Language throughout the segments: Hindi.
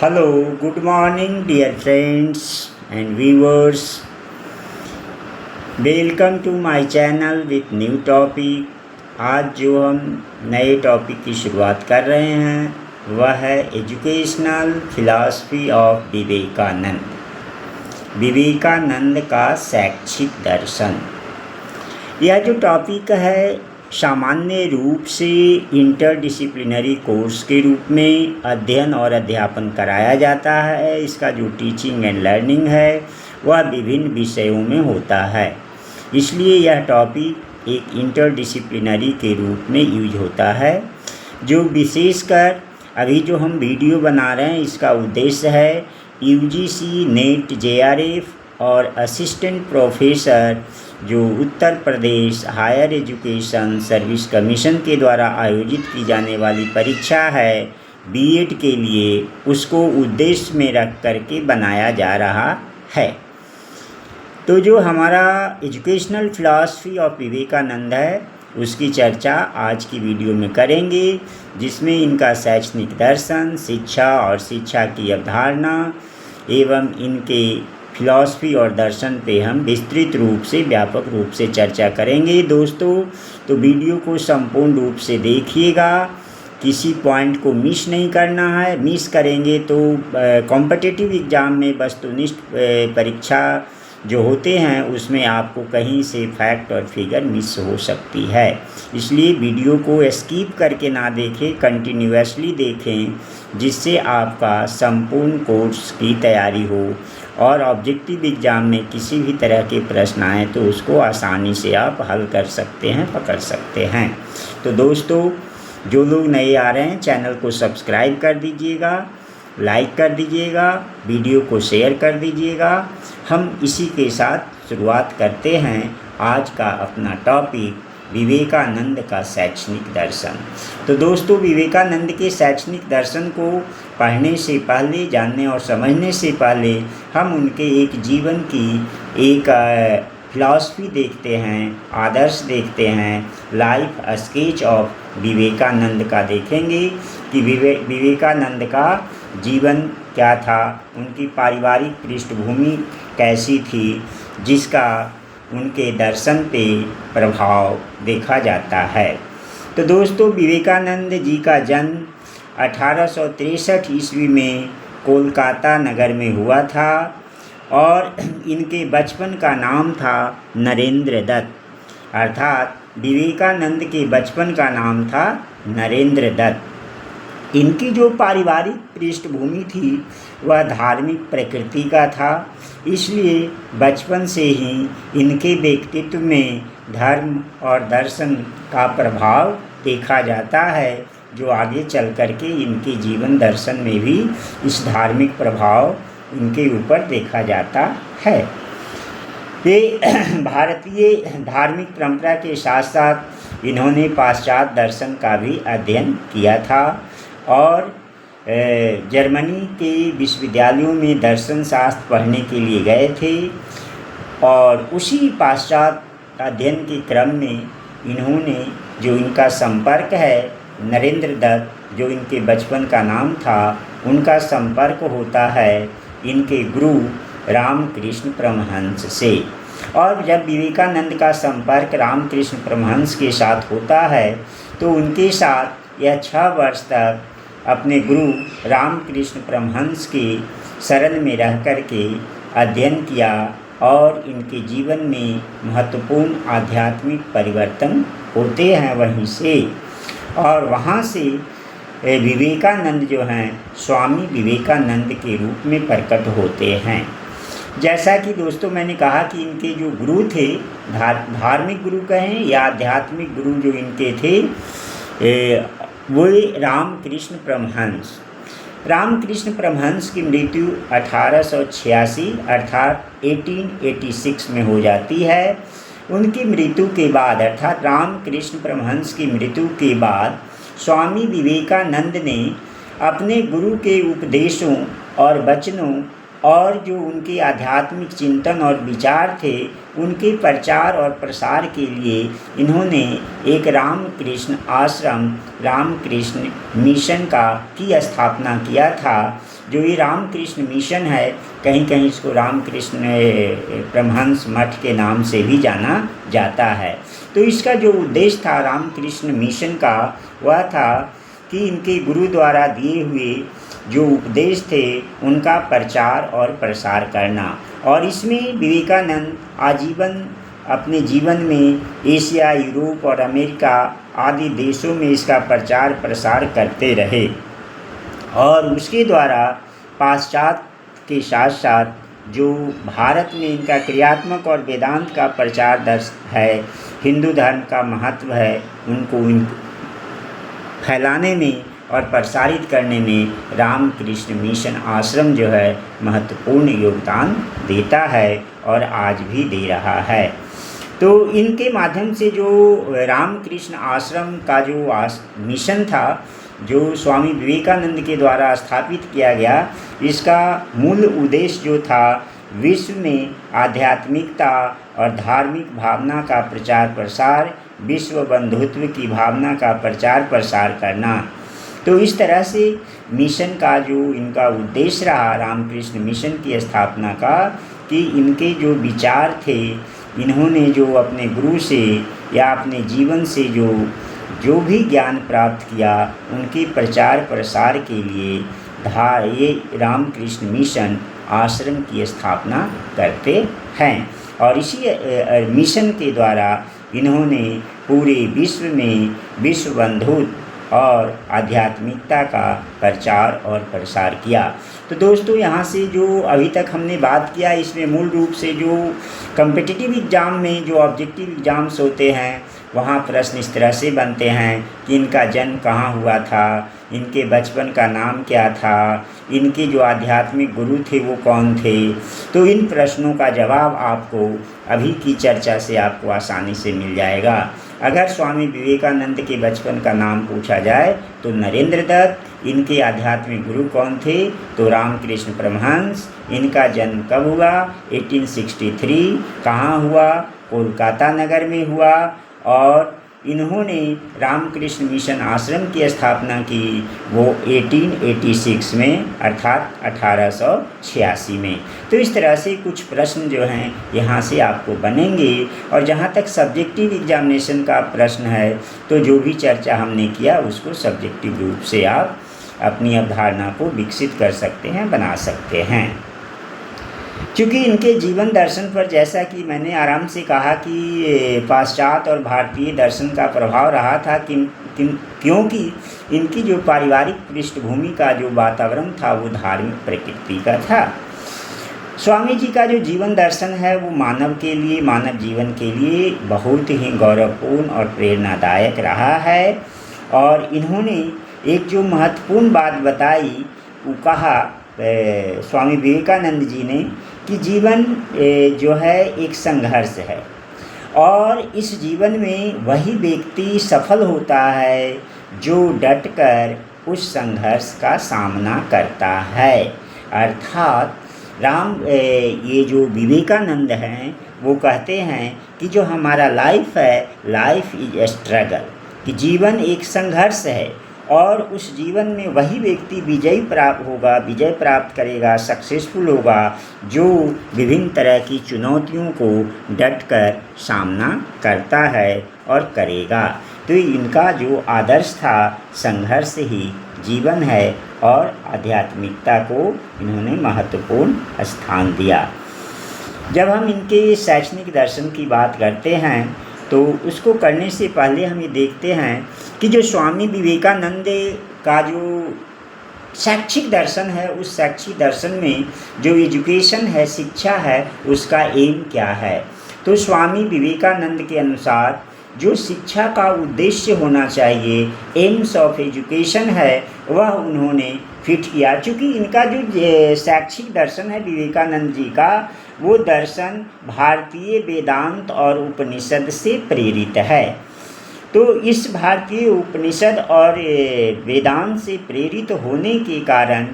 Hello, good morning, dear friends and viewers. Welcome to my channel with new topic. आज जो हम नए टॉपिक की शुरुआत कर रहे हैं वह है educational philosophy of Vivekananda. Vivekananda का शैक्षिक दर्शन। यह जो टॉपिक है सामान्य रूप से इंटरडिसिप्लिनरी कोर्स के रूप में अध्ययन और अध्यापन कराया जाता है। इसका जो टीचिंग एंड लर्निंग है वह विभिन्न विषयों में होता है, इसलिए यह टॉपिक एक इंटरडिसिप्लिनरी के रूप में यूज होता है। जो विशेषकर अभी जो हम वीडियो बना रहे हैं इसका उद्देश्य है यूजीसी नेट जेआरएफ और असिस्टेंट प्रोफेसर जो Uttar Pradesh higher education service commission के द्वारा आयोजित की जाने वाली परीक्षा है बीएड के लिए, उसको उद्देश्य में रख करके बनाया जा रहा है। तो जो हमारा एजुकेशनल फिलॉसफी ऑफ विवेकानंद है उसकी चर्चा आज की वीडियो में करेंगे, जिसमें इनका शैक्षणिक दर्शन, शिक्षा और शिक्षा की अवधारणा एवं इनके फिलॉसफी और दर्शन पे हम विस्तृत रूप से व्यापक रूप से चर्चा करेंगे। दोस्तों, तो वीडियो को संपूर्ण रूप से देखिएगा, किसी पॉइंट को मिस नहीं करना है। मिस करेंगे तो कॉम्पिटिटिव एग्ज़ाम में वस्तुनिष्ठ परीक्षा जो होते हैं उसमें आपको कहीं से फैक्ट और फिगर मिस हो सकती है। इसलिए वीडियो को स्किप करके ना देखें, कंटिन्यूअसली देखें, जिससे आपका संपूर्ण कोर्स की तैयारी हो और ऑब्जेक्टिव एग्ज़ाम में किसी भी तरह के प्रश्न आए तो उसको आसानी से आप हल कर सकते हैं, पकड़ सकते हैं। तो दोस्तों, जो लोग नए आ रहे हैं चैनल को सब्सक्राइब कर दीजिएगा, लाइक कर दीजिएगा, वीडियो को शेयर कर दीजिएगा। हम इसी के साथ शुरुआत करते हैं आज का अपना टॉपिक, विवेकानंद का शैक्षणिक दर्शन। तो दोस्तों, विवेकानंद के शैक्षणिक दर्शन को पढ़ने से पहले, जानने और समझने से पहले हम उनके एक जीवन की एक फिलॉसफी देखते हैं, आदर्श देखते हैं। लाइफ स्केच ऑफ विवेकानंद का देखेंगे कि विवेकानंद का जीवन क्या था, उनकी पारिवारिक पृष्ठभूमि कैसी थी, जिसका उनके दर्शन पे प्रभाव देखा जाता है। तो दोस्तों, विवेकानंद जी का जन्म 1863 ईस्वी में कोलकाता नगर में हुआ था और इनके बचपन का नाम था नरेंद्र दत्त। अर्थात विवेकानंद के बचपन का नाम था नरेंद्र दत्त। इनकी जो पारिवारिक पृष्ठभूमि थी वह धार्मिक प्रकृति का था, इसलिए बचपन से ही इनके व्यक्तित्व में धर्म और दर्शन का प्रभाव देखा जाता है, जो आगे चल कर के इनके जीवन दर्शन में भी इस धार्मिक प्रभाव इनके ऊपर देखा जाता है। ये भारतीय धार्मिक परंपरा के साथ साथ इन्होंने पाश्चात्य दर्शन का भी अध्ययन किया था और जर्मनी के विश्वविद्यालयों में दर्शन शास्त्र पढ़ने के लिए गए थे और उसी पाश्चात्य अध्ययन के क्रम में इन्होंने जो इनका संपर्क है नरेंद्र दत्त, जो इनके बचपन का नाम था, उनका संपर्क होता है इनके गुरु रामकृष्ण परमहंस से। और जब विवेकानंद का संपर्क रामकृष्ण परमहंस के साथ होता है तो उनके साथ यह 6 वर्ष तक अपने गुरु रामकृष्ण परमहंस के शरण में रह कर के अध्ययन किया और इनके जीवन में महत्वपूर्ण आध्यात्मिक परिवर्तन होते हैं वहीं से। और वहाँ से विवेकानंद जो हैं स्वामी विवेकानंद के रूप में प्रकट होते हैं। जैसा कि दोस्तों मैंने कहा कि इनके जो गुरु थे, धार्मिक गुरु कहें या आध्यात्मिक गुरु जो इनके थे, वो रामकृष्ण परमहंस। रामकृष्ण परमहंस की मृत्यु 1886 अर्थात 1886 में हो जाती है। उनकी मृत्यु के बाद अर्थात रामकृष्ण परमहंस की मृत्यु के बाद स्वामी विवेकानंद ने अपने गुरु के उपदेशों और वचनों और जो उनके आध्यात्मिक चिंतन और विचार थे उनके प्रचार और प्रसार के लिए इन्होंने एक रामकृष्ण आश्रम, रामकृष्ण मिशन की स्थापना किया था, जो ये रामकृष्ण मिशन है, कहीं कहीं इसको रामकृष्ण परमहंस मठ के नाम से भी जाना जाता है। तो इसका जो उद्देश्य था रामकृष्ण मिशन का, वह था कि इनके गुरु द्वारा दिए हुए जो उपदेश थे उनका प्रचार और प्रसार करना। और इसमें विवेकानंद आजीवन अपने जीवन में एशिया, यूरोप और अमेरिका आदि देशों में इसका प्रचार प्रसार करते रहे और उसके द्वारा पाश्चात्य के साथ साथ जो भारत में इनका क्रियात्मक और वेदांत का प्रचार दर्श है, हिंदू धर्म का महत्व है, उनको फैलाने में और प्रसारित करने में रामकृष्ण मिशन आश्रम जो है महत्वपूर्ण योगदान देता है और आज भी दे रहा है। तो इनके माध्यम से जो रामकृष्ण आश्रम का जो मिशन था, जो स्वामी विवेकानंद के द्वारा स्थापित किया गया, इसका मूल उद्देश्य जो था विश्व में आध्यात्मिकता और धार्मिक भावना का प्रचार प्रसार, विश्व बंधुत्व की भावना का प्रचार प्रसार करना। तो इस तरह से मिशन का जो इनका उद्देश्य रहा रामकृष्ण मिशन की स्थापना का, कि इनके जो विचार थे, इन्होंने जो अपने गुरु से या अपने जीवन से जो भी ज्ञान प्राप्त किया, उनके प्रचार प्रसार के लिए ये रामकृष्ण मिशन आश्रम की स्थापना करते हैं। और इसी मिशन के द्वारा इन्होंने पूरे विश्व में विश्व बंधुत्व और आध्यात्मिकता का प्रचार और प्रसार किया। तो दोस्तों, यहाँ से जो अभी तक हमने बात किया, इसमें मूल रूप से जो कम्पिटिटिव एग्ज़ाम में जो ऑब्जेक्टिव एग्ज़ाम्स होते हैं, वहाँ प्रश्न इस तरह से बनते हैं कि इनका जन्म कहाँ हुआ था, इनके बचपन का नाम क्या था, इनके जो आध्यात्मिक गुरु थे वो कौन थे। तो इन प्रश्नों का जवाब आपको अभी की चर्चा से आपको आसानी से मिल जाएगा। अगर स्वामी विवेकानंद के बचपन का नाम पूछा जाए तो नरेंद्र दत्त, इनके आध्यात्मिक गुरु कौन थे, तो रामकृष्ण परमहंस। इनका जन्म कब हुआ, 1863, कहाँ हुआ, कोलकाता नगर में हुआ। और इन्होंने रामकृष्ण मिशन आश्रम की स्थापना की वो 1886 में, अर्थात 1886 में। तो इस तरह से कुछ प्रश्न जो हैं यहाँ से आपको बनेंगे। और जहाँ तक सब्जेक्टिव एग्जामिनेशन का प्रश्न है, तो जो भी चर्चा हमने किया उसको सब्जेक्टिव रूप से आप अपनी अवधारणा को विकसित कर सकते हैं, बना सकते हैं। क्योंकि इनके जीवन दर्शन पर, जैसा कि मैंने आराम से कहा कि पाश्चात्य और भारतीय दर्शन का प्रभाव रहा था, क्योंकि इनकी जो पारिवारिक पृष्ठभूमि का जो वातावरण था वो धार्मिक प्रकृति का था। स्वामी जी का जो जीवन दर्शन है वो मानव के लिए, मानव जीवन के लिए बहुत ही गौरवपूर्ण और प्रेरणादायक रहा है। और इन्होंने एक जो महत्वपूर्ण बात बताई, वो कहा स्वामी विवेकानंद जी ने कि जीवन जो है एक संघर्ष है और इस जीवन में वही व्यक्ति सफल होता है जो डटकर उस संघर्ष का सामना करता है। अर्थात ये जो विवेकानंद हैं वो कहते हैं कि जो हमारा लाइफ है, लाइफ इज ए स्ट्रगल, कि जीवन एक संघर्ष है और उस जीवन में वही व्यक्ति विजय प्राप्त करेगा, सक्सेसफुल होगा, जो विभिन्न तरह की चुनौतियों को डटकर सामना करता है और करेगा। तो इनका जो आदर्श था, संघर्ष ही जीवन है और आध्यात्मिकता को इन्होंने महत्वपूर्ण स्थान दिया। जब हम इनके शैक्षणिक दर्शन की बात करते हैं तो उसको करने से पहले हम ये देखते हैं कि जो स्वामी विवेकानंद का जो शैक्षिक दर्शन है, उस शैक्षिक दर्शन में जो एजुकेशन है, शिक्षा है, उसका एम क्या है। तो स्वामी विवेकानंद के अनुसार जो शिक्षा का उद्देश्य होना चाहिए, एम्स ऑफ एजुकेशन है, वह उन्होंने फिट किया। चूँकि इनका जो शैक्षिक दर्शन है विवेकानंद जी का, वो दर्शन भारतीय वेदांत और उपनिषद से प्रेरित है। तो इस भारतीय उपनिषद और वेदांत से प्रेरित होने के कारण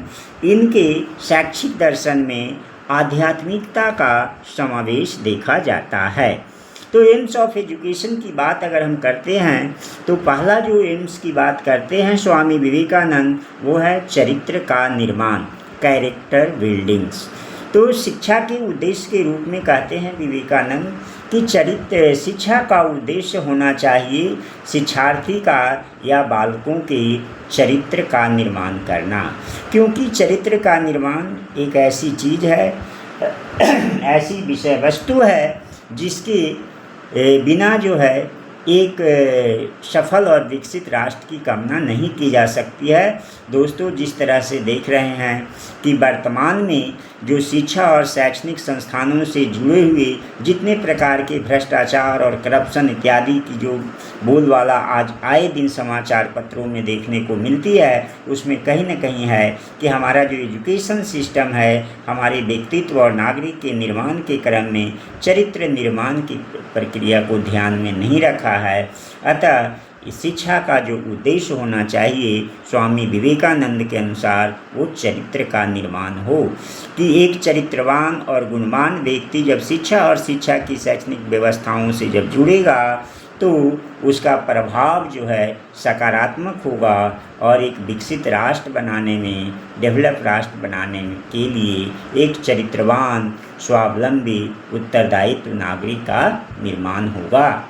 इनके शैक्षिक दर्शन में आध्यात्मिकता का समावेश देखा जाता है। तो एम्स ऑफ एजुकेशन की बात अगर हम करते हैं तो पहला जो एम्स की बात करते हैं स्वामी विवेकानंद, वो है चरित्र का निर्माण। Character buildings. तो शिक्षा के उद्देश्य के रूप में कहते हैं विवेकानंद कि शिक्षा का उद्देश्य होना चाहिए शिक्षार्थी का या बालकों के चरित्र का निर्माण करना, क्योंकि चरित्र का निर्माण एक ऐसी चीज़ है, ऐसी विषय वस्तु है जिसके बिना जो है एक सफल और विकसित राष्ट्र की कामना नहीं की जा सकती है। दोस्तों, जिस तरह से देख रहे हैं कि वर्तमान में जो शिक्षा और शैक्षणिक संस्थानों से जुड़े हुए जितने प्रकार के भ्रष्टाचार और करप्शन इत्यादि की जो बोलबाला आज आए दिन समाचार पत्रों में देखने को मिलती है, उसमें कहीं न कहीं है कि हमारा जो एजुकेशन सिस्टम है हमारे व्यक्तित्व और नागरिक के निर्माण के क्रम में चरित्र निर्माण की प्रक्रिया को ध्यान में नहीं रखा है। अतः इस शिक्षा का जो उद्देश्य होना चाहिए स्वामी विवेकानंद के अनुसार वो चरित्र का निर्माण हो, कि एक चरित्रवान और गुणवान व्यक्ति जब शिक्षा और शिक्षा की शैक्षणिक व्यवस्थाओं से जब जुड़ेगा तो उसका प्रभाव जो है सकारात्मक होगा और एक विकसित राष्ट्र बनाने में, डेवलप राष्ट्र बनाने के लिए एक चरित्रवान, स्वावलंबी, उत्तरदायित्व नागरिक का निर्माण होगा।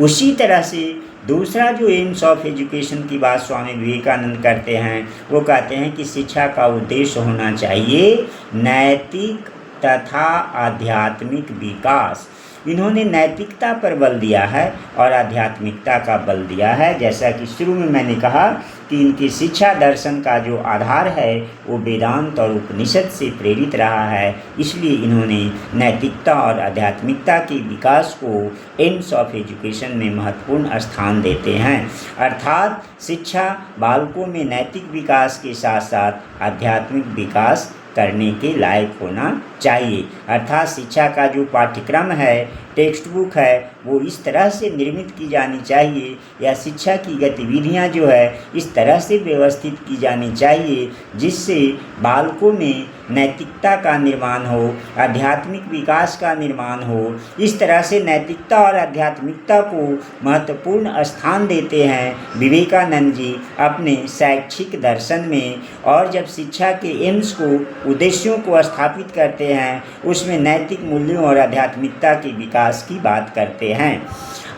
उसी तरह से दूसरा जो एम्स ऑफ एजुकेशन की बात स्वामी विवेकानंद करते हैं, वो कहते हैं कि शिक्षा का उद्देश्य होना चाहिए नैतिक तथा आध्यात्मिक विकास। इन्होंने नैतिकता पर बल दिया है और आध्यात्मिकता का बल दिया है। जैसा कि शुरू में मैंने कहा कि इनकी शिक्षा दर्शन का जो आधार है वो वेदांत और उपनिषद से प्रेरित रहा है, इसलिए इन्होंने नैतिकता और आध्यात्मिकता के विकास को एम्स ऑफ एजुकेशन में महत्वपूर्ण स्थान देते हैं। अर्थात शिक्षा बालकों में नैतिक विकास के साथ साथ आध्यात्मिक विकास करने के लायक होना चाहिए। अर्थात शिक्षा का जो पाठ्यक्रम है, टेक्स्ट बुक है, वो इस तरह से निर्मित की जानी चाहिए या शिक्षा की गतिविधियां जो है इस तरह से व्यवस्थित की जानी चाहिए जिससे बालकों में नैतिकता का निर्माण हो, आध्यात्मिक विकास का निर्माण हो। इस तरह से नैतिकता और आध्यात्मिकता को महत्वपूर्ण स्थान देते हैं विवेकानंद जी अपने शैक्षिक दर्शन में। और जब शिक्षा के एम्स को, उद्देश्यों को स्थापित करते हैं, उसमें नैतिक मूल्यों और आध्यात्मिकता के विकास की बात करते हैं।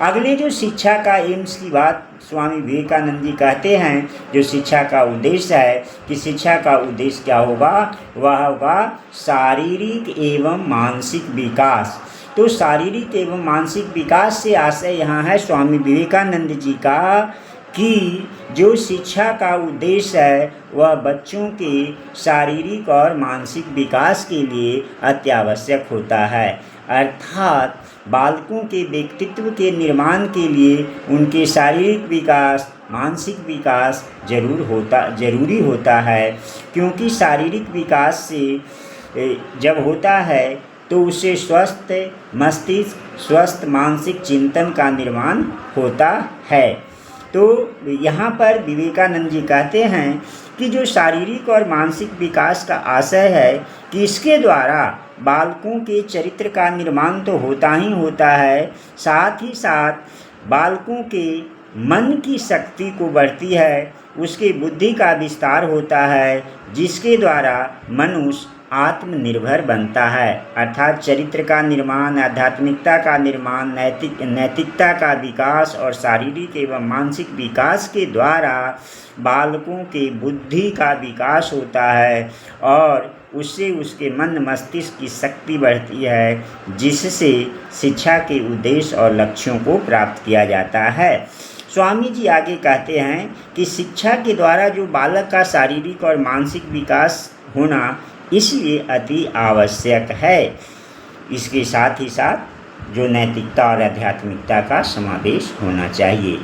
अगले जो शिक्षा का एम्स की बात स्वामी विवेकानंद जी कहते हैं, जो शिक्षा का उद्देश्य है कि शिक्षा का उद्देश्य क्या होगा, वह होगा शारीरिक एवं मानसिक विकास। तो शारीरिक एवं मानसिक विकास से आशय यहाँ है स्वामी विवेकानंद जी का कि जो शिक्षा का उद्देश्य है वह बच्चों के शारीरिक और मानसिक विकास के लिए अत्यावश्यक होता है। अर्थात बालकों के व्यक्तित्व के निर्माण के लिए उनके शारीरिक विकास, मानसिक विकास जरूरी होता है, क्योंकि शारीरिक विकास से जब होता है तो उससे स्वस्थ मस्तिष्क, स्वस्थ मानसिक चिंतन का निर्माण होता है। तो यहाँ पर विवेकानंद जी कहते हैं कि जो शारीरिक और मानसिक विकास का आशय है कि इसके द्वारा बालकों के चरित्र का निर्माण तो होता ही होता है, साथ ही साथ बालकों के मन की शक्ति को बढ़ती है, उसके बुद्धि का विस्तार होता है, जिसके द्वारा मनुष्य आत्मनिर्भर बनता है। अर्थात चरित्र का निर्माण, आध्यात्मिकता का निर्माण, नैतिकता का विकास और शारीरिक एवं मानसिक विकास के द्वारा बालकों के बुद्धि का विकास होता है और उससे उसके मन मस्तिष्क की शक्ति बढ़ती है, जिससे शिक्षा के उद्देश्य और लक्ष्यों को प्राप्त किया जाता है। स्वामी जी आगे कहते हैं कि शिक्षा के द्वारा जो बालक का शारीरिक और मानसिक विकास होना इसलिए अति आवश्यक है। इसके साथ ही साथ जो नैतिकता और आध्यात्मिकता का समावेश होना चाहिए।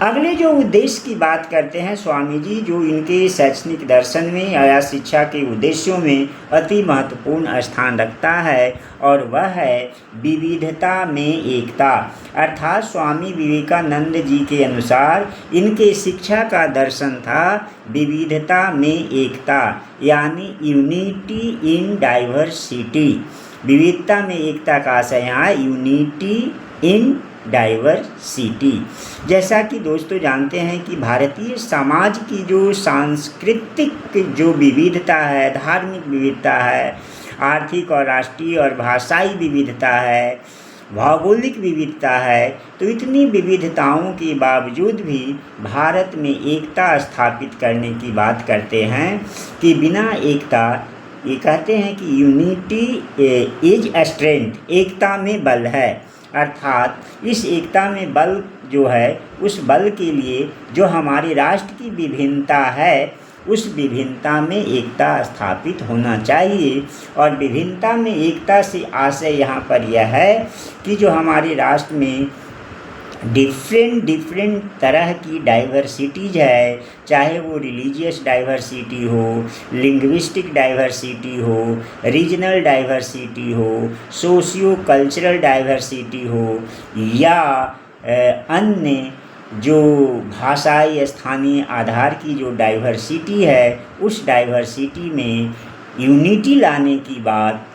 अगले जो उद्देश्य की बात करते हैं स्वामी जी, जो इनके शैक्षणिक दर्शन में या शिक्षा के उद्देश्यों में अति महत्वपूर्ण स्थान रखता है, और वह है विविधता में एकता। अर्थात स्वामी विवेकानंद जी के अनुसार इनके शिक्षा का दर्शन था विविधता में एकता, यानी यूनिटी इन डाइवर्सिटी। विविधता में एकता का आशय यहाँ यूनिटी इन डाइवर्सिटी। जैसा कि दोस्तों जानते हैं कि भारतीय समाज की जो सांस्कृतिक जो विविधता है, धार्मिक विविधता है, आर्थिक और राष्ट्रीय और भाषाई विविधता है, भौगोलिक विविधता है, तो इतनी विविधताओं के बावजूद भी भारत में एकता स्थापित करने की बात करते हैं कि बिना एकता, ये कहते हैं कि यूनिटी इज स्ट्रेंथ, एकता में बल है। अर्थात इस एकता में बल जो है, उस बल के लिए जो हमारे राष्ट्र की विभिन्नता है, उस विभिन्नता में एकता स्थापित होना चाहिए। और विभिन्नता में एकता से आशय यहाँ पर यह है कि जो हमारे राष्ट्र में डिफरेंट तरह की डाइवर्सिटीज़ है, चाहे वो रिलीजियस डाइवर्सिटी हो, लिंग्विस्टिक डाइवर्सिटी हो, रीजनल डाइवर्सिटी हो, सोशियो कल्चरल डाइवर्सिटी हो, या अन्य जो भाषाई स्थानीय आधार की जो डाइवर्सिटी है, उस डाइवर्सिटी में यूनिटी लाने की बात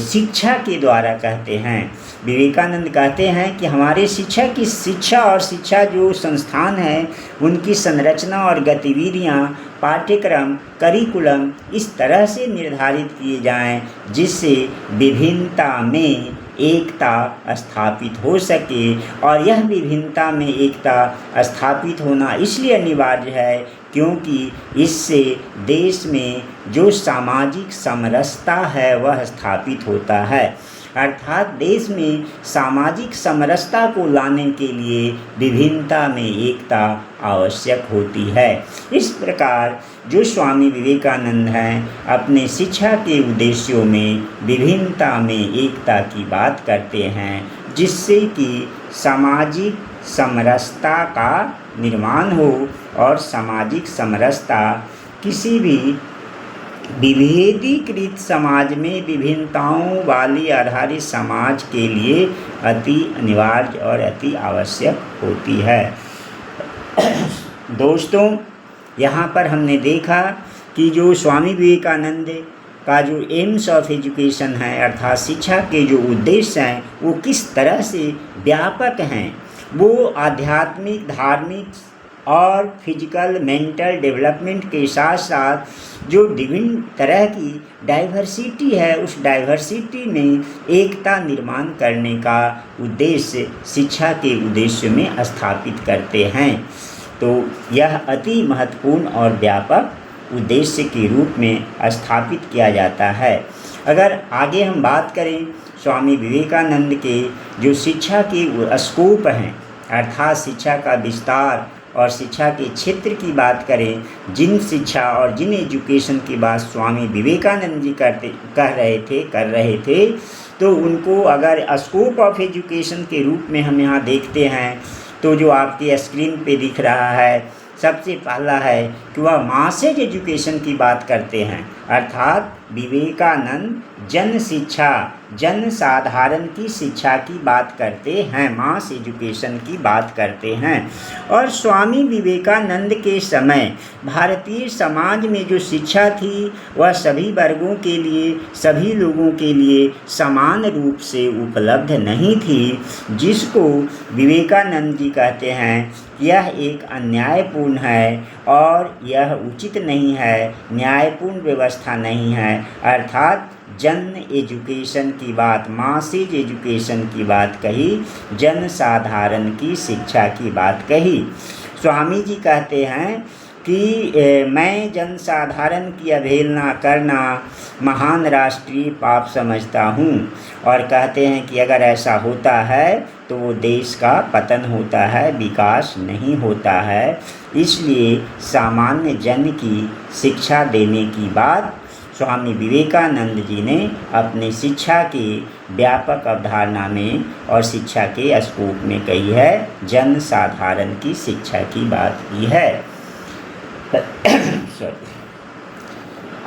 शिक्षा के द्वारा कहते हैं। विवेकानंद कहते हैं कि हमारे शिक्षा और शिक्षा जो संस्थान है, उनकी संरचना और गतिविधियाँ, पाठ्यक्रम, करिकुलम इस तरह से निर्धारित किए जाएं जिससे विभिन्नता में एकता स्थापित हो सके। और यह विभिन्नता में एकता स्थापित होना इसलिए अनिवार्य है क्योंकि इससे देश में जो सामाजिक समरसता है वह स्थापित होता है। अर्थात देश में सामाजिक समरसता को लाने के लिए विभिन्नता में एकता आवश्यक होती है। इस प्रकार जो स्वामी विवेकानंद हैं अपने शिक्षा के उद्देश्यों में विभिन्नता में एकता की बात करते हैं, जिससे कि सामाजिक समरसता का निर्माण हो और सामाजिक समरसता किसी भी विभेदीकृत समाज में विभिन्नताओं वाली आधारित समाज के लिए अति अनिवार्य और अति आवश्यक होती है। दोस्तों, यहाँ पर हमने देखा कि जो स्वामी विवेकानंद का जो एम्स ऑफ एजुकेशन है, अर्थात शिक्षा के जो उद्देश्य हैं, वो किस तरह से व्यापक हैं। वो आध्यात्मिक, धार्मिक और फिजिकल, मेंटल डेवलपमेंट के साथ साथ जो विभिन्न तरह की डाइवर्सिटी है, उस डाइवर्सिटी में एकता निर्माण करने का उद्देश्य शिक्षा के उद्देश्य में स्थापित करते हैं। तो यह अति महत्वपूर्ण और व्यापक उद्देश्य के रूप में स्थापित किया जाता है। अगर आगे हम बात करें स्वामी विवेकानंद के जो शिक्षा के स्कोप हैं, अर्थात शिक्षा का विस्तार और शिक्षा के क्षेत्र की बात करें, जिन शिक्षा और जिन एजुकेशन की बात स्वामी विवेकानंद जी कर रहे थे, तो उनको अगर स्कोप ऑफ एजुकेशन के रूप में हम यहाँ देखते हैं तो जो आपके स्क्रीन पे दिख रहा है, सबसे पहला है कि वह मासेज एजुकेशन की बात करते हैं। अर्थात विवेकानंद जन शिक्षा, जन साधारण की शिक्षा की बात करते हैं, मास एजुकेशन की बात करते हैं। और स्वामी विवेकानंद के समय भारतीय समाज में जो शिक्षा थी वह सभी वर्गों के लिए, सभी लोगों के लिए समान रूप से उपलब्ध नहीं थी, जिसको विवेकानंद जी कहते हैं यह एक अन्यायपूर्ण है और यह उचित नहीं है, न्यायपूर्ण व्यवस्था नहीं है। अर्थात जन एजुकेशन की बात, मासेज एजुकेशन की बात कही, जन साधारण की शिक्षा की बात कही। स्वामी जी कहते हैं कि मैं जन साधारण की अवहेलना करना महान राष्ट्रीय पाप समझता हूँ, और कहते हैं कि अगर ऐसा होता है तो वो देश का पतन होता है, विकास नहीं होता है। इसलिए सामान्य जन की शिक्षा देने की बात स्वामी विवेकानंद जी ने अपने शिक्षा के व्यापक अवधारणा में और शिक्षा के स्कोप में कही है, जन साधारण की शिक्षा की बात की है।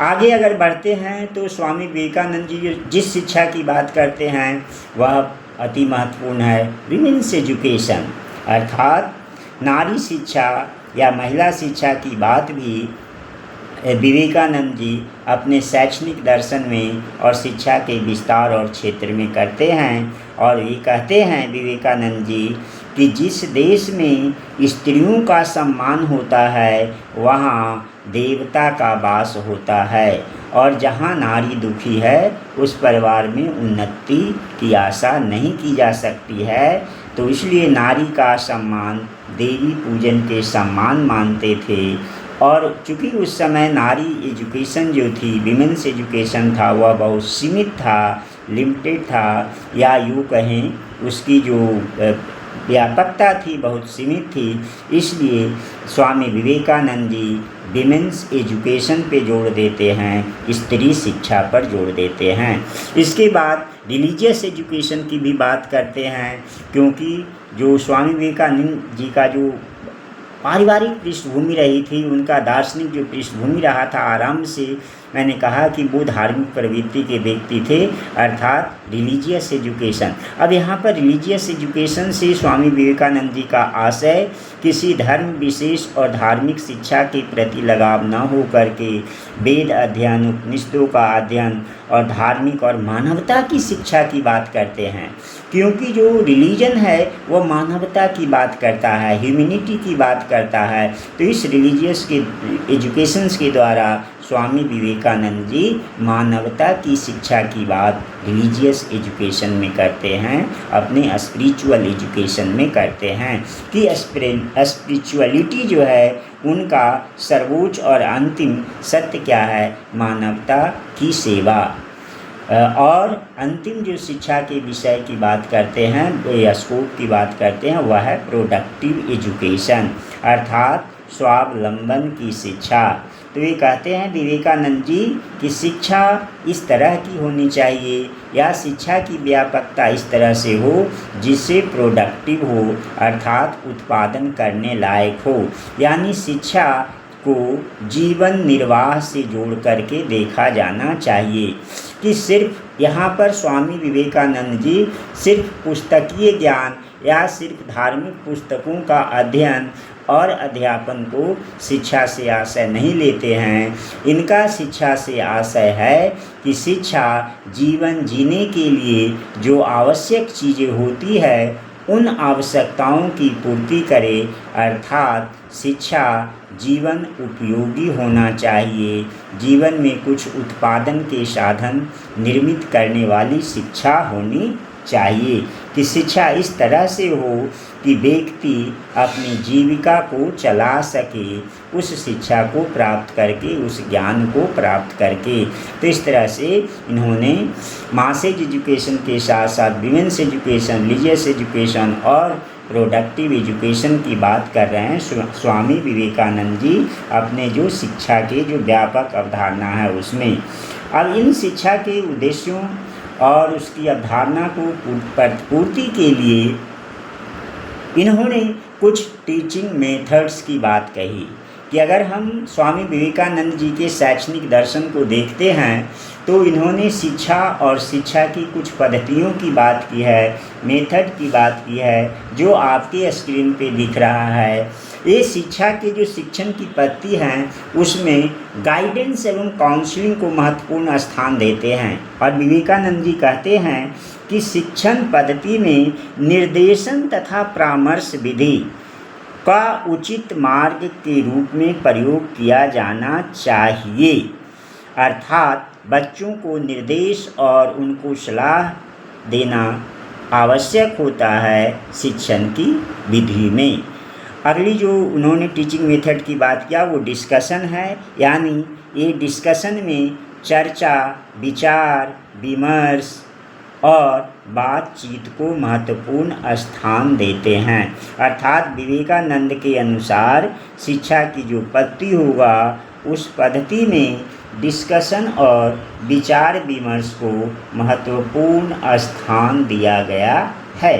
आगे अगर बढ़ते हैं तो स्वामी विवेकानंद जी जिस शिक्षा की बात करते हैं वह अति महत्वपूर्ण है, विमेंस एजुकेशन, अर्थात नारी शिक्षा या महिला शिक्षा की बात भी विवेकानंद जी अपने शैक्षणिक दर्शन में और शिक्षा के विस्तार और क्षेत्र में करते हैं। और ये कहते हैं विवेकानंद जी कि जिस देश में स्त्रियों का सम्मान होता है वहाँ देवता का वास होता है, और जहाँ नारी दुखी है उस परिवार में उन्नति की आशा नहीं की जा सकती है। तो इसलिए नारी का सम्मान देवी पूजन के सम्मान मानते थे। और चूँकि उस समय नारी एजुकेशन जो थी, विमेंस एजुकेशन था, वह बहुत सीमित था, लिमिटेड था, या यूँ कहें उसकी जो व्यापकता थी बहुत सीमित थी। इसलिए स्वामी विवेकानंद जी विमेंस एजुकेशन पे जोड़ देते हैं, स्त्री शिक्षा पर जोड़ देते हैं। इसके बाद रिलीजियस एजुकेशन की भी बात करते हैं, क्योंकि जो स्वामी विवेकानंद जी का जो पारिवारिक पृष्ठभूमि रही थी, उनका दार्शनिक जो पृष्ठभूमि रहा था, आरंभ से मैंने कहा कि वो धार्मिक प्रवृत्ति के व्यक्ति थे, अर्थात रिलीजियस एजुकेशन। अब यहाँ पर रिलीजियस एजुकेशन से स्वामी विवेकानंद जी का आशय किसी धर्म विशेष और धार्मिक शिक्षा के प्रति लगाव न हो करके वेद अध्ययन, उपनिषदों का अध्ययन और धार्मिक और मानवता की शिक्षा की बात करते हैं। क्योंकि जो रिलीजन है वह मानवता की बात करता है, ह्यूमैनिटी की बात करता है। तो इस रिलीजियस के एजुकेशंस के द्वारा स्वामी विवेकानंद जी मानवता की शिक्षा की बात रिलीजियस एजुकेशन में करते हैं, अपने स्पिरिचुअल एजुकेशन में करते हैं कि स्पिरिचुअलिटी जो है उनका सर्वोच्च और अंतिम सत्य क्या है, मानवता की सेवा। और अंतिम जो शिक्षा के विषय की बात करते हैं या स्कोप की बात करते हैं वह है प्रोडक्टिव एजुकेशन, अर्थात स्वावलंबन की शिक्षा। तो ये कहते हैं विवेकानंद जी कि शिक्षा इस तरह की होनी चाहिए या शिक्षा की व्यापकता इस तरह से हो जिससे प्रोडक्टिव हो, अर्थात उत्पादन करने लायक हो। यानी शिक्षा को जीवन निर्वाह से जोड़ करके देखा जाना चाहिए कि सिर्फ यहाँ पर स्वामी विवेकानंद जी सिर्फ पुस्तकीय ज्ञान या सिर्फ धार्मिक पुस्तकों का अध्ययन और अध्यापन को शिक्षा से आशय नहीं लेते हैं। इनका शिक्षा से आशय है कि शिक्षा जीवन जीने के लिए जो आवश्यक चीज़ें होती है उन आवश्यकताओं की पूर्ति करे, अर्थात शिक्षा जीवन उपयोगी होना चाहिए। जीवन में कुछ उत्पादन के साधन निर्मित करने वाली शिक्षा होनी चाहिए कि शिक्षा इस तरह से हो कि व्यक्ति अपनी जीविका को चला सके, उस शिक्षा को प्राप्त करके, उस ज्ञान को प्राप्त करके। तो इस तरह से इन्होंने मासेज एजुकेशन के साथ साथ विमेंस एजुकेशन, रिलीजियस एजुकेशन और प्रोडक्टिव एजुकेशन की बात कर रहे हैं स्वामी विवेकानंद जी अपने जो शिक्षा के जो व्यापक अवधारणा है उसमें। अब इन शिक्षा के उद्देश्यों और उसकी अवधारणा को पूर्ति के लिए इन्होंने कुछ टीचिंग मेथड्स की बात कही कि अगर हम स्वामी विवेकानंद जी के शैक्षणिक दर्शन को देखते हैं तो इन्होंने शिक्षा और शिक्षा की कुछ पद्धतियों की बात की है, मेथड की बात की है, जो आपके स्क्रीन पे दिख रहा है। ये शिक्षा के जो शिक्षण की पद्धति हैं उसमें गाइडेंस एवं काउंसलिंग को महत्वपूर्ण स्थान देते हैं। और विवेकानंद जी कहते हैं कि शिक्षण पद्धति में निर्देशन तथा परामर्श विधि का उचित मार्ग के रूप में प्रयोग किया जाना चाहिए, अर्थात बच्चों को निर्देश और उनको सलाह देना आवश्यक होता है शिक्षण की विधि में। अगली जो उन्होंने टीचिंग मेथड की बात किया वो डिस्कशन है, यानी ये डिस्कशन में चर्चा, विचार, विमर्श और बातचीत को महत्वपूर्ण स्थान देते हैं। अर्थात विवेकानंद के अनुसार शिक्षा की जो पद्धति होगा उस पद्धति में डिस्कशन और विचार विमर्श को महत्वपूर्ण स्थान दिया गया है।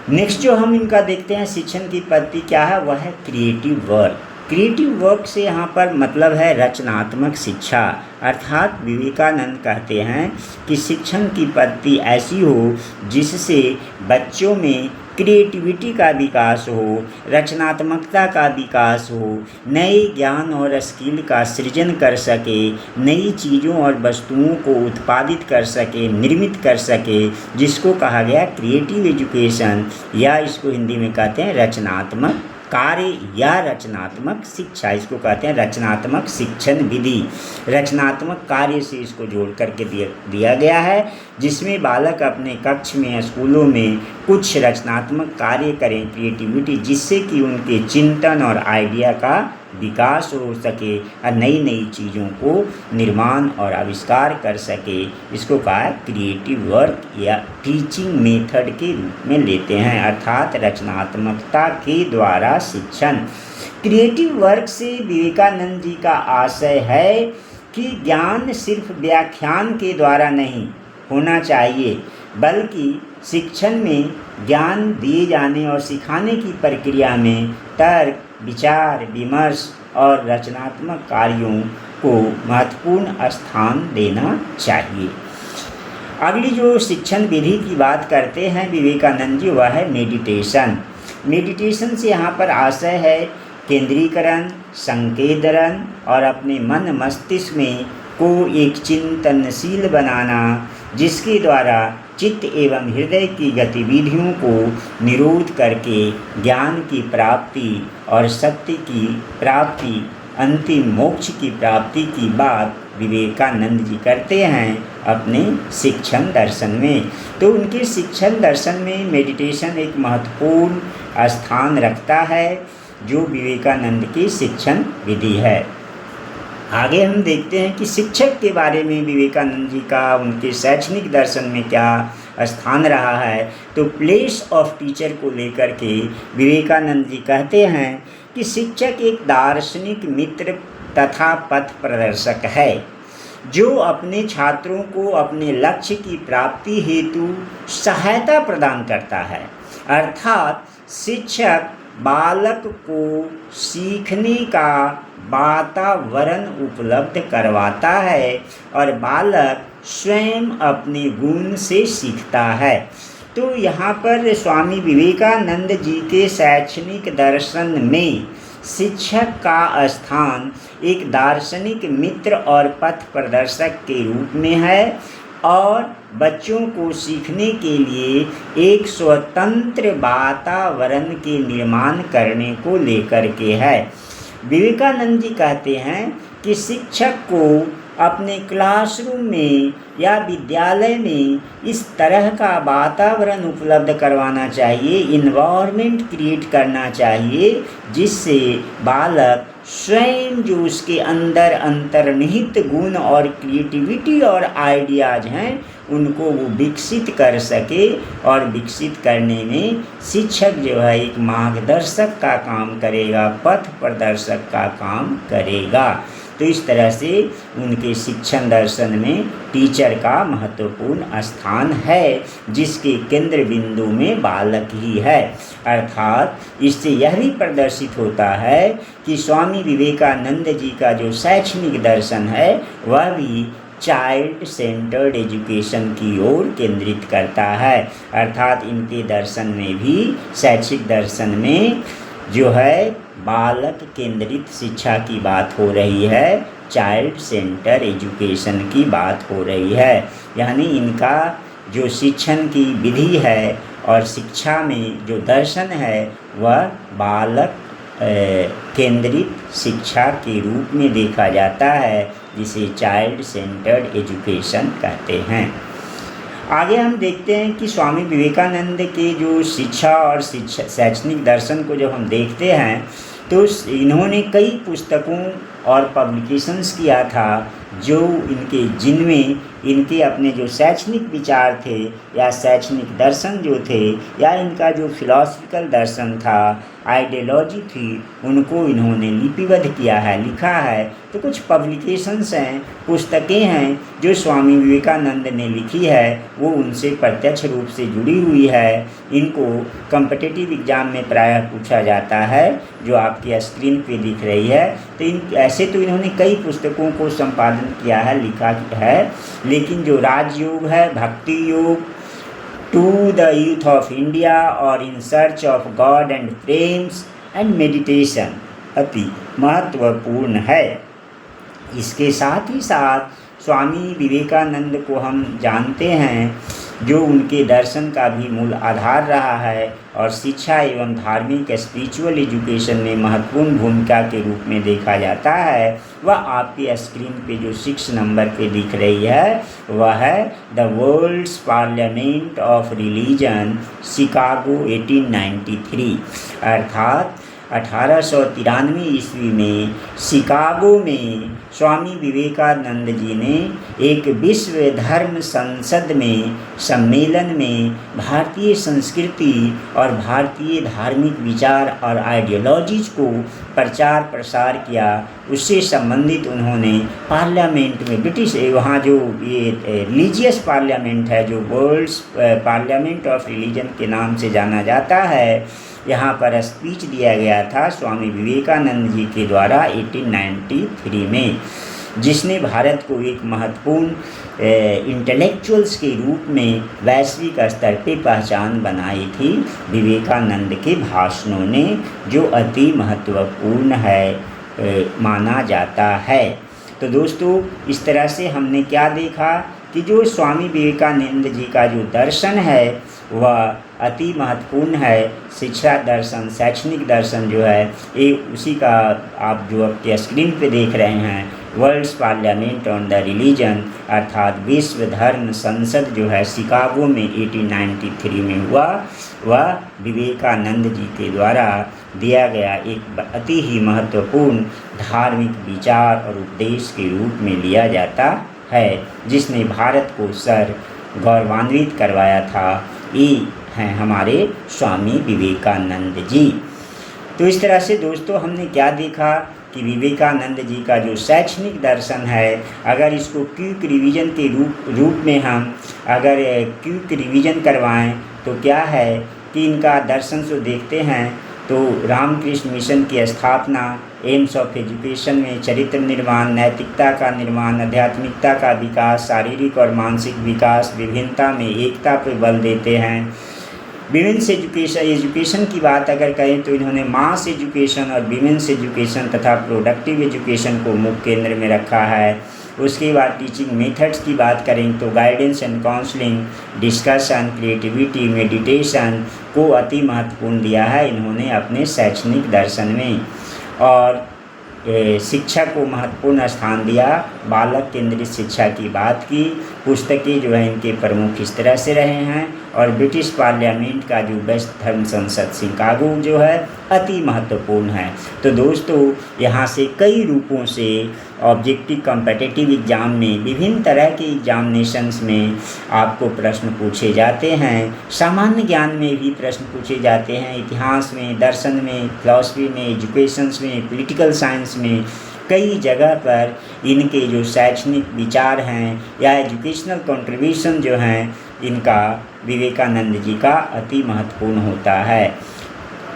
नेक्स्ट जो हम इनका देखते हैं शिक्षण की पद्धति क्या है, वह है क्रिएटिव वर्क। क्रिएटिव वर्क से यहाँ पर मतलब है रचनात्मक शिक्षा, अर्थात विवेकानंद कहते हैं कि शिक्षण की पद्धति ऐसी हो जिससे बच्चों में क्रिएटिविटी का विकास हो, रचनात्मकता का विकास हो, नए ज्ञान और स्किल का सृजन कर सके, नई चीज़ों और वस्तुओं को उत्पादित कर सके, निर्मित कर सके, जिसको कहा गया क्रिएटिव एजुकेशन, या इसको हिंदी में कहते हैं रचनात्मक कार्य या रचनात्मक शिक्षा। इसको कहते हैं रचनात्मक शिक्षण विधि। रचनात्मक कार्य से इसको जोड़ करके दिया गया है, जिसमें बालक अपने कक्ष में, स्कूलों में कुछ रचनात्मक कार्य करें, क्रिएटिविटी, जिससे कि उनके चिंतन और आइडिया का विकास हो सके और नई नई चीज़ों को निर्माण और आविष्कार कर सके। इसको कहा क्रिएटिव वर्क या टीचिंग मेथड के रूप में लेते हैं, अर्थात रचनात्मकता के द्वारा शिक्षण। क्रिएटिव वर्क से विवेकानंद जी का आशय है कि ज्ञान सिर्फ व्याख्यान के द्वारा नहीं होना चाहिए, बल्कि शिक्षण में ज्ञान दिए जाने और सिखाने की प्रक्रिया में तर्क, विचार, विमर्श और रचनात्मक कार्यों को महत्वपूर्ण स्थान देना चाहिए। अगली जो शिक्षण विधि की बात करते हैं विवेकानंद जी, वह है मेडिटेशन। मेडिटेशन से यहाँ पर आशय है केंद्रीकरण, संकेंद्रण और अपने मन मस्तिष्क में को एक चिंतनशील बनाना, जिसके द्वारा चित्त एवं हृदय की गतिविधियों को निरोध करके ज्ञान की प्राप्ति और सत्य की प्राप्ति, अंतिम मोक्ष की प्राप्ति की बात विवेकानंद जी करते हैं अपने शिक्षण दर्शन में। तो उनके शिक्षण दर्शन में मेडिटेशन एक महत्वपूर्ण स्थान रखता है, जो विवेकानंद की शिक्षण विधि है। आगे हम देखते हैं कि शिक्षक के बारे में विवेकानंद जी का उनके शैक्षणिक दर्शन में क्या स्थान रहा है। तो प्लेस ऑफ टीचर को लेकर के विवेकानंद जी कहते हैं कि शिक्षक एक दार्शनिक मित्र तथा पथ प्रदर्शक है, जो अपने छात्रों को अपने लक्ष्य की प्राप्ति हेतु सहायता प्रदान करता है। अर्थात शिक्षक बालक को सीखने का वातावरण उपलब्ध करवाता है और बालक स्वयं अपने गुण से सीखता है। तो यहाँ पर स्वामी विवेकानंद जी के शैक्षणिक दर्शन में शिक्षक का स्थान एक दार्शनिक मित्र और पथ प्रदर्शक के रूप में है, और बच्चों को सीखने के लिए एक स्वतंत्र वातावरण के निर्माण करने को लेकर के है। विवेकानंद जी कहते हैं कि शिक्षक को अपने क्लासरूम में या विद्यालय में इस तरह का वातावरण उपलब्ध करवाना चाहिए, इन्वायरमेंट क्रिएट करना चाहिए, जिससे बालक स्वयं जो उसके अंदर अंतर्निहित गुण और क्रिएटिविटी और आइडियाज़ हैं उनको वो विकसित कर सके, और विकसित करने में शिक्षक जो है एक मार्गदर्शक का काम करेगा, पथ प्रदर्शक का काम करेगा। तो इस तरह से उनके शिक्षण दर्शन में टीचर का महत्वपूर्ण स्थान है, जिसके केंद्र बिंदु में बालक ही है। अर्थात इससे यह भी प्रदर्शित होता है कि स्वामी विवेकानंद जी का जो शैक्षणिक दर्शन है वह भी चाइल्ड सेंटर्ड एजुकेशन की ओर केंद्रित करता है। अर्थात इनके दर्शन में भी, शैक्षिक दर्शन में जो है बालक केंद्रित शिक्षा की बात हो रही है, चाइल्ड सेंटर एजुकेशन की बात हो रही है। यानी इनका जो शिक्षण की विधि है और शिक्षा में जो दर्शन है वह बालक केंद्रित शिक्षा के रूप में देखा जाता है, जिसे चाइल्ड सेंटर्ड एजुकेशन कहते हैं। आगे हम देखते हैं कि स्वामी विवेकानंद के जो शिक्षा और शैक्षणिक दर्शन को जब हम देखते हैं तो इन्होंने कई पुस्तकों और पब्लिकेशंस किया था, जो जिनमें इनके अपने जो शैक्षणिक विचार थे या शैक्षणिक दर्शन जो थे या इनका जो फिलॉसफिकल दर्शन था, आइडियोलॉजी थी, उनको इन्होंने लिपिबद्ध किया है, लिखा है। तो कुछ पब्लिकेशंस हैं, पुस्तकें हैं जो स्वामी विवेकानंद ने लिखी है, वो उनसे प्रत्यक्ष रूप से जुड़ी हुई है। इनको कॉम्पिटिटिव एग्ज़ाम में प्रायः पूछा जाता है, जो आपकी स्क्रीन पे दिख रही है। तो ऐसे तो इन्होंने कई पुस्तकों को संपादन किया है, लिखा है, लेकिन जो राजयोग है, Bhakti Yoga to the youth of India और in search of God and poems and meditation अति महत्वपूर्ण है। इसके साथ ही साथ स्वामी विवेकानंद को हम जानते हैं, जो उनके दर्शन का भी मूल आधार रहा है और शिक्षा एवं धार्मिक स्पिरिचुअल एजुकेशन में महत्वपूर्ण भूमिका के रूप में देखा जाता है। वह आपकी स्क्रीन पे जो 6 नंबर पे दिख रही है वह है the world's parliament of religion Chicago 1893, अर्थात 1893 ईस्वी में शिकागो में स्वामी विवेकानंद जी ने एक विश्व धर्म संसद में सम्मेलन में भारतीय संस्कृति और भारतीय धार्मिक विचार और आइडियोलॉजीज को प्रचार प्रसार किया। उससे संबंधित उन्होंने पार्लियामेंट में ब्रिटिश वहाँ जो ये रिलीजियस पार्लियामेंट है, जो वर्ल्ड्स पार्लियामेंट ऑफ रिलीजन के नाम से जाना जाता है, यहाँ पर स्पीच दिया गया था स्वामी विवेकानंद जी के द्वारा 1893 में, जिसने भारत को एक महत्वपूर्ण इंटेलेक्चुअल्स के रूप में वैश्विक स्तर पर पहचान बनाई थी विवेकानंद के भाषणों ने, जो अति महत्वपूर्ण है माना जाता है। तो दोस्तों, इस तरह से हमने क्या देखा कि जो स्वामी विवेकानंद जी का जो दर्शन है वह अति महत्वपूर्ण है। शिक्षा दर्शन, शैक्षणिक दर्शन जो है ये उसी का आप जो आपके स्क्रीन पे देख रहे हैं, world's parliament on the religion, अर्थात विश्व धर्म संसद जो है शिकागो में 1893 में हुआ, वह विवेकानंद जी के द्वारा दिया गया एक अति ही महत्वपूर्ण धार्मिक विचार और उपदेश के रूप में लिया जाता है, जिसने भारत को गौरवान्वित करवाया था। ये हैं हमारे स्वामी विवेकानंद जी। तो इस तरह से दोस्तों हमने क्या देखा कि विवेकानंद जी का जो शैक्षणिक दर्शन है, अगर इसको क्विक रिवीजन के रूप में हम अगर क्विक रिवीजन करवाएं तो क्या है कि इनका दर्शन जो देखते हैं तो रामकृष्ण मिशन की स्थापना, एम्स ऑफ एजुकेशन में चरित्र निर्माण, नैतिकता का निर्माण, आध्यात्मिकता का विकास, शारीरिक और मानसिक विकास, विभिन्नता में एकता पर बल देते हैं। विमेंस एजुकेशन की बात अगर करें तो इन्होंने मास एजुकेशन और विमेंस एजुकेशन तथा प्रोडक्टिव एजुकेशन को मुख्य केंद्र में रखा है। उसके बाद टीचिंग मेथड्स की बात करें तो guidance and counselling, discussion, creativity, meditation को अति महत्वपूर्ण दिया है इन्होंने अपने शैक्षणिक दर्शन में। और शिक्षा को महत्वपूर्ण स्थान दिया, बालक केंद्रित शिक्षा की बात की। पुस्तकें जो है इनके प्रमुख इस तरह से रहे हैं। और ब्रिटिश पार्लियामेंट का जो बेस्ट धर्म संसद शिकागो जो है अति महत्वपूर्ण है। तो दोस्तों, यहाँ से कई रूपों से ऑब्जेक्टिव कॉम्पिटिटिव एग्ज़ाम में, विभिन्न तरह के एग्जामिनेशंस में आपको प्रश्न पूछे जाते हैं। सामान्य ज्ञान में भी प्रश्न पूछे जाते हैं, इतिहास में, दर्शन में, फिलॉसफी में, एजुकेशंस में, पॉलिटिकल साइंस में, कई जगह पर इनके जो शैक्षणिक विचार हैं या एजुकेशनल कंट्रीब्यूशन जो हैं इनका विवेकानंद जी का अति महत्वपूर्ण होता है।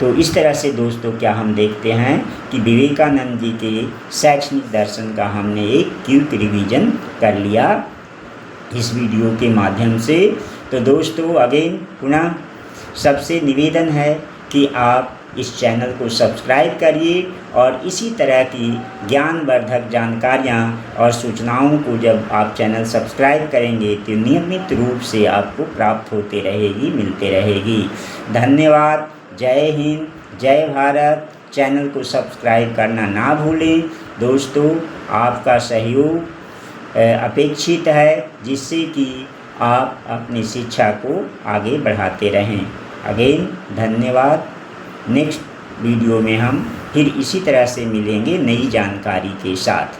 तो इस तरह से दोस्तों क्या हम देखते हैं कि विवेकानंद जी के शैक्षणिक दर्शन का हमने एक क्विक रिवीजन कर लिया इस वीडियो के माध्यम से। तो दोस्तों अगेन पुनः सबसे निवेदन है कि आप इस चैनल को सब्सक्राइब करिए और इसी तरह की ज्ञानवर्धक जानकारियाँ और सूचनाओं को जब आप चैनल सब्सक्राइब करेंगे तो नियमित रूप से आपको प्राप्त होते रहेगी, मिलते रहेगी। धन्यवाद। जय हिंद, जय भारत। चैनल को सब्सक्राइब करना ना भूलें दोस्तों, आपका सहयोग अपेक्षित है जिससे कि आप अपनी शिक्षा को आगे बढ़ाते रहें। अगेन धन्यवाद। नेक्स्ट वीडियो में हम फिर इसी तरह से मिलेंगे नई जानकारी के साथ।